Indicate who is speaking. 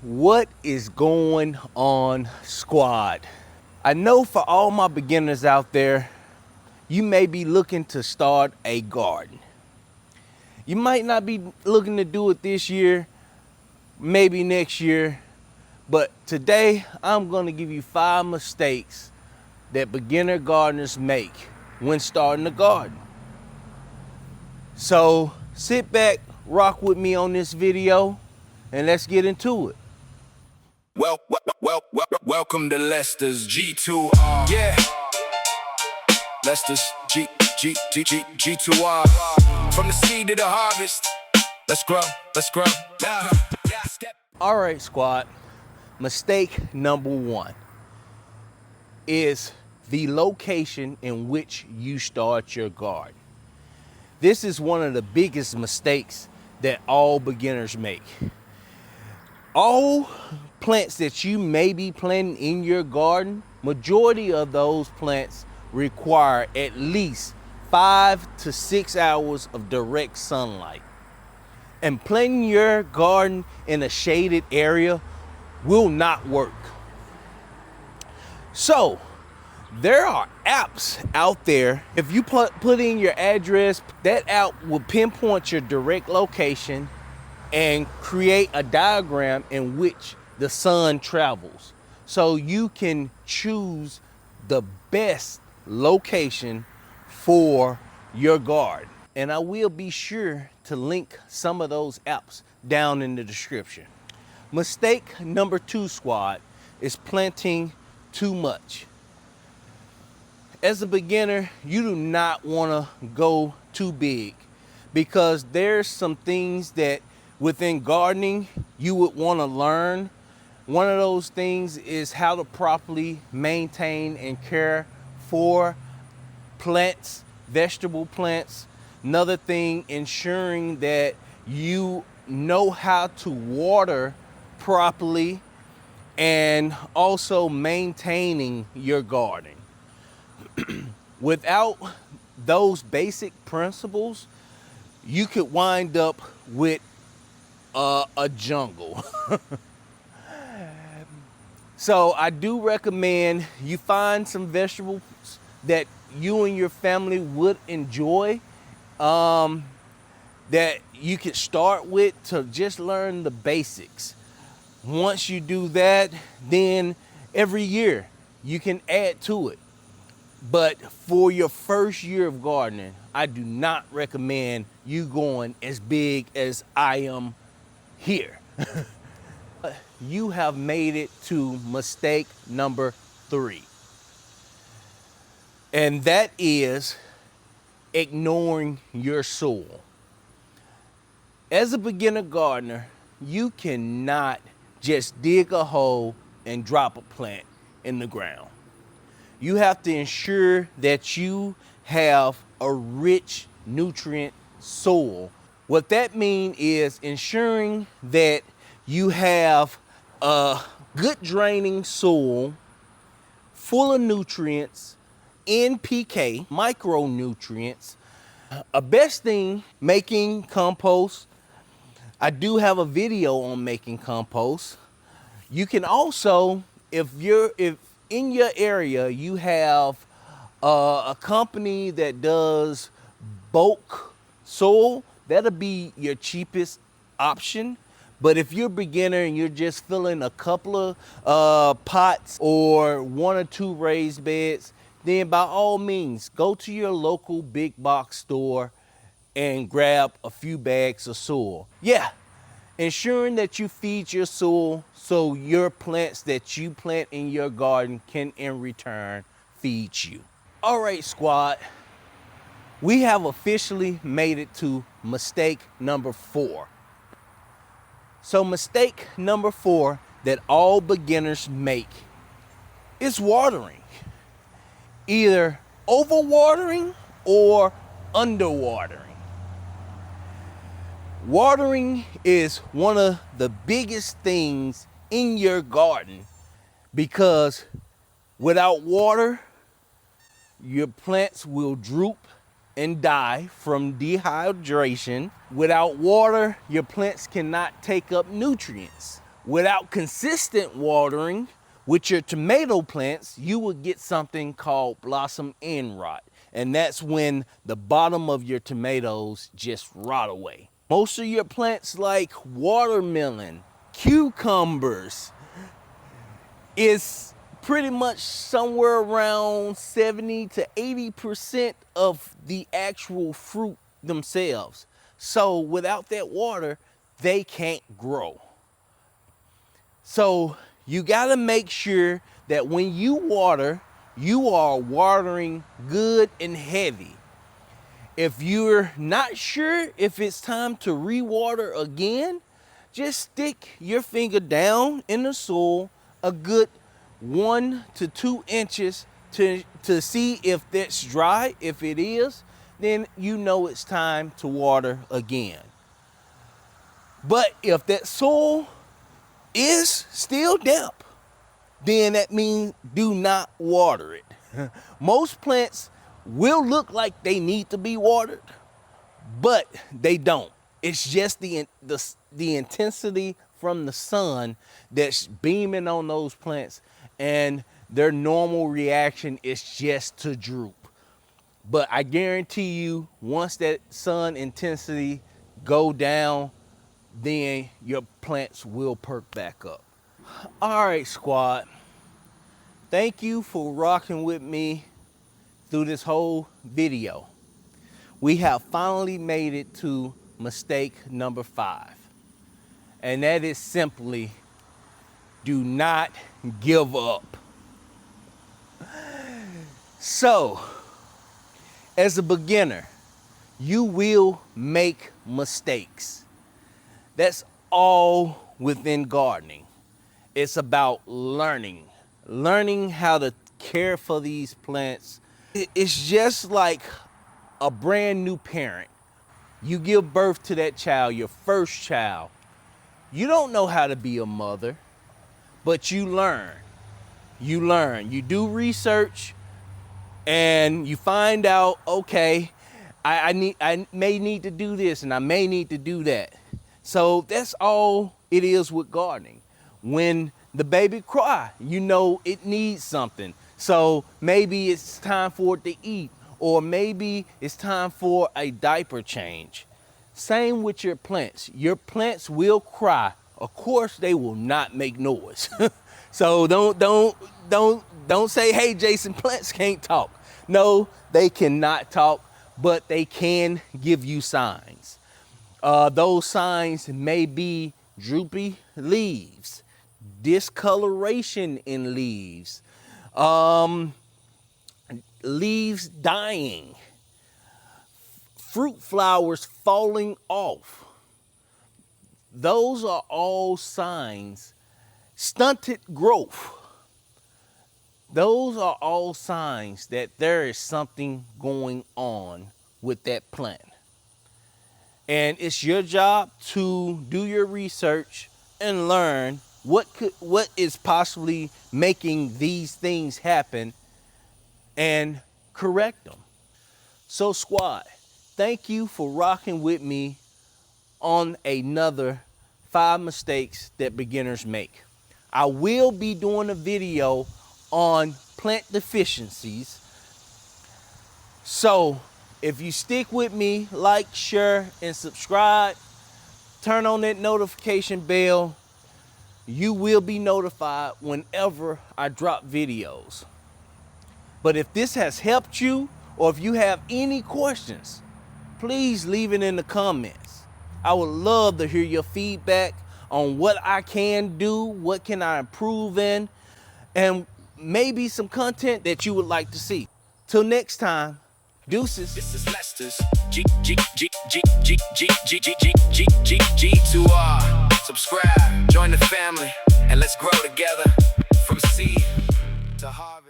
Speaker 1: What is going on, squad? I know for all my beginners out there, you may be looking to start a garden. You might not be looking to do it this year, maybe next year, but today I'm going to give you 5 mistakes that beginner gardeners make when starting a garden. So sit back, rock with me on this video, and let's get into it.
Speaker 2: Welcome to Lester's G2R. Yeah, Lester's G2R. From the seed to the harvest, let's grow.
Speaker 1: All right, squad. Mistake number 1 is the location in which you start your garden. This is one of the biggest mistakes that all beginners make. All plants that you may be planting in your garden, majority of those plants require at least 5 to 6 hours of direct sunlight. And planting your garden in a shaded area will not work. So there are apps out there. If you put in your address, that app will pinpoint your direct location and create a diagram in which the sun travels. So you can choose the best location for your garden. And I will be sure to link some of those apps down in the description. Mistake number 2, squad, is planting too much. As a beginner, you do not want to go too big because there's some things that within gardening you would want to learn. One of those things is how to properly maintain and care for plants, vegetable plants. Another thing, ensuring that you know how to water properly and also maintaining your garden. Without those basic principles, you could wind up with a jungle. So I do recommend you find some vegetables that you and your family would enjoy, that you could start with to just learn the basics. Once you do that, then every year you can add to it. But for your first year of gardening, I do not recommend you going as big as I am here. You have made it to mistake number 3. And that is ignoring your soil. As a beginner gardener, you cannot just dig a hole and drop a plant in the ground. You have to ensure that you have a rich nutrient soil. What that means is ensuring that you have a good draining soil full of nutrients, NPK, micronutrients. A best thing, making compost. I do have a video on making compost. You can also, if in your area you have a company that does bulk soil, that'll be your cheapest option. But if you're a beginner and you're just filling a couple of pots or 1 or 2 raised beds, then by all means, go to your local big box store and grab a few bags of soil. Yeah, ensuring that you feed your soil so your plants that you plant in your garden can in return feed you. All right, squad, we have officially made it to mistake number 4. So mistake number 4 that all beginners make is watering. Either overwatering or underwatering. Watering is one of the biggest things in your garden because without water, your plants will droop and die from dehydration. Without water, your plants cannot take up nutrients. Without consistent watering with your tomato plants, you will get something called blossom end rot. And that's when the bottom of your tomatoes just rot away. Most of your plants like watermelon, cucumbers, is pretty much somewhere around 70 to 80% of the actual fruit themselves. So without that water, they can't grow. So you gotta make sure that when you water, you are watering good and heavy. If you're not sure if it's time to re-water again, just stick your finger down in the soil a good 1 to 2 inches to see if that's dry. If it is, then you know it's time to water again. But if that soil is still damp, then that means do not water it. Most plants will look like they need to be watered, but they don't. It's just the intensity from the sun that's beaming on those plants, and their normal reaction is just to droop. But I guarantee you, once that sun intensity go down, then your plants will perk back up. All right, squad. Thank you for rocking with me through this whole video. We have finally made it to mistake number 5. And that is simply, do not give up. So, as a beginner, you will make mistakes. That's all within gardening. It's about learning how to care for these plants. It's just like a brand new parent. You give birth to that child, your first child. You don't know how to be a mother, but you learn. You do research, and you find out, okay, I may need to do this and I may need to do that. So that's all it is with gardening. When the baby cry, you know it needs something. So maybe it's time for it to eat, or maybe it's time for a diaper change. Same with your plants. Your plants will cry. Of course, they will not make noise. So don't say, hey, Jason, plants can't talk. No, they cannot talk, but they can give you signs. Those signs may be droopy leaves, discoloration in leaves, leaves dying, fruit flowers falling off. Those are all signs. Stunted growth. Those are all signs that there is something going on with that plant. And it's your job to do your research and learn what is possibly making these things happen and correct them. So squad, thank you for rocking with me on another 5 mistakes that beginners make. I will be doing a video on plant deficiencies. So if you stick with me, like, share, and subscribe, turn on that notification bell, you will be notified whenever I drop videos. But if this has helped you, or if you have any questions, please leave it in the comments. I would love to hear your feedback on what I can do, what can I improve in, and maybe some content that you would like to see. Till next time, deuces.
Speaker 2: This is Lester's G2R. Subscribe, join the family, and let's grow together from seed to harvest.